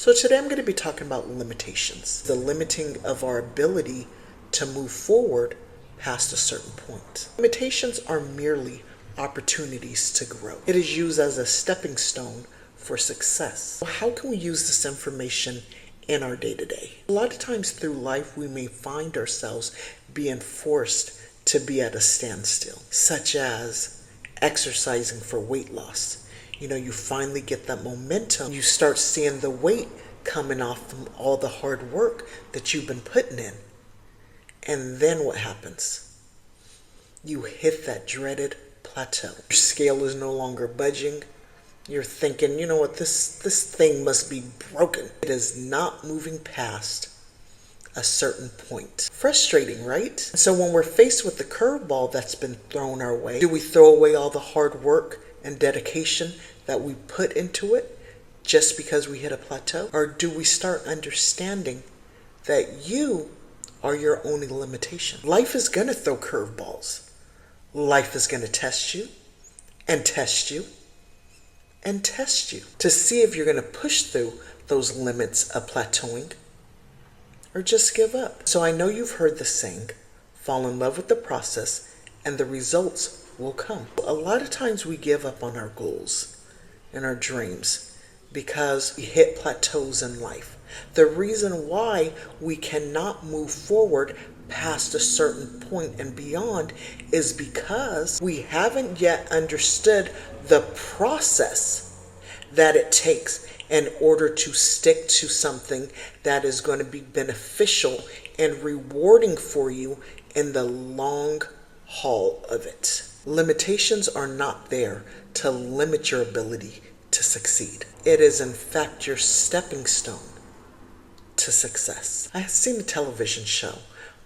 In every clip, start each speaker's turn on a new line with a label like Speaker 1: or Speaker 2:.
Speaker 1: So today I'm going to be talking about limitations, the limiting of our ability to move forward past a certain point. Limitations are merely opportunities to grow. It is used as a stepping stone for success. So how can we use this information in our day-to-day? A lot of times through life we may find ourselves being forced to be at a standstill, such as exercising for weight loss. You finally get that momentum. You start seeing the weight coming off from all the hard work that you've been putting in. And then what happens? You hit that dreaded plateau. Your scale is no longer budging. You're thinking, you know what, this thing must be broken. It is not moving past a certain point. Frustrating, right? So when we're faced with the curveball that's been thrown our way, do we throw away all the hard work and dedication that we put into it just because we hit a plateau? Or do we start understanding that you are your only limitation? Life is going to throw curveballs. Life is going to test you and test you and test you to see if you're going to push through those limits of plateauing or just give up. So I know you've heard the saying, fall in love with the process and the results will come. A lot of times we give up on our goals and our dreams because we hit plateaus in life. The reason why we cannot move forward past a certain point and beyond is because we haven't yet understood the process that it takes in order to stick to something that is going to be beneficial and rewarding for you in the long haul of it. Limitations are not there to limit your ability to succeed. It is in fact your stepping stone to success. I have seen a television show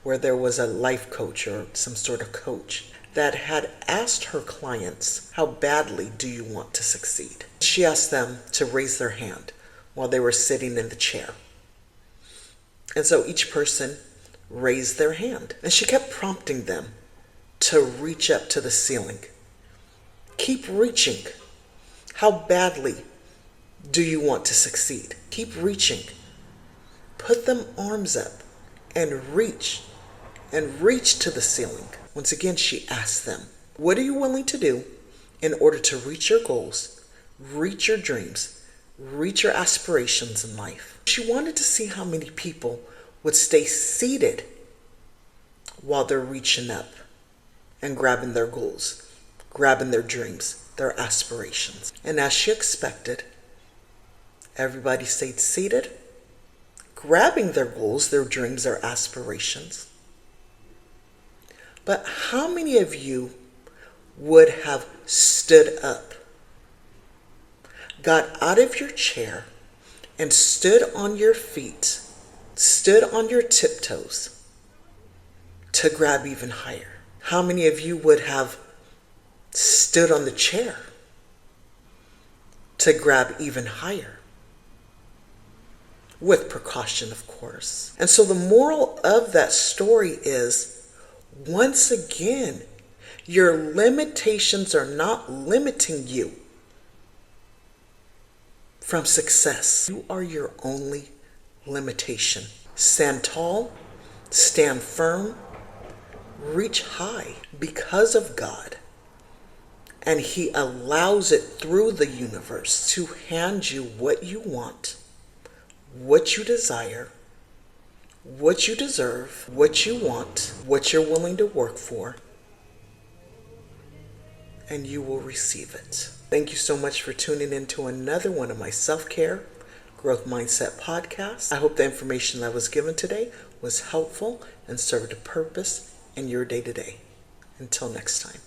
Speaker 1: where there was a life coach or some sort of coach that had asked her clients, how badly do you want to succeed? She asked them to raise their hand while they were sitting in the chair. And so each person raised their hand. And she kept prompting them to reach up to the ceiling. Keep reaching. How badly do you want to succeed? Keep reaching. Put them arms up and reach to the ceiling. Once again, she asked them, what are you willing to do in order to reach your goals, reach your dreams, reach your aspirations in life? She wanted to see how many people would stay seated while they're reaching up and grabbing their goals, grabbing their dreams, their aspirations. And as she expected, everybody stayed seated, grabbing their goals, their dreams, their aspirations. But how many of you would have stood up, got out of your chair, and stood on your feet, stood on your tiptoes to grab even higher? How many of you would have stood on the chair to grab even higher? With precaution, of course. And so the moral of that story is, once again, your limitations are not limiting you from success. You are your only limitation. Stand tall, stand firm, reach high because of God. And He allows it through the universe to hand you what you want, what you desire, what you deserve, what you want, what you're willing to work for, and you will receive it. Thank you so much for tuning in to another one of my self-care growth mindset podcasts. I hope the information that was given today was helpful and served a purpose in your day-to-day. Until next time.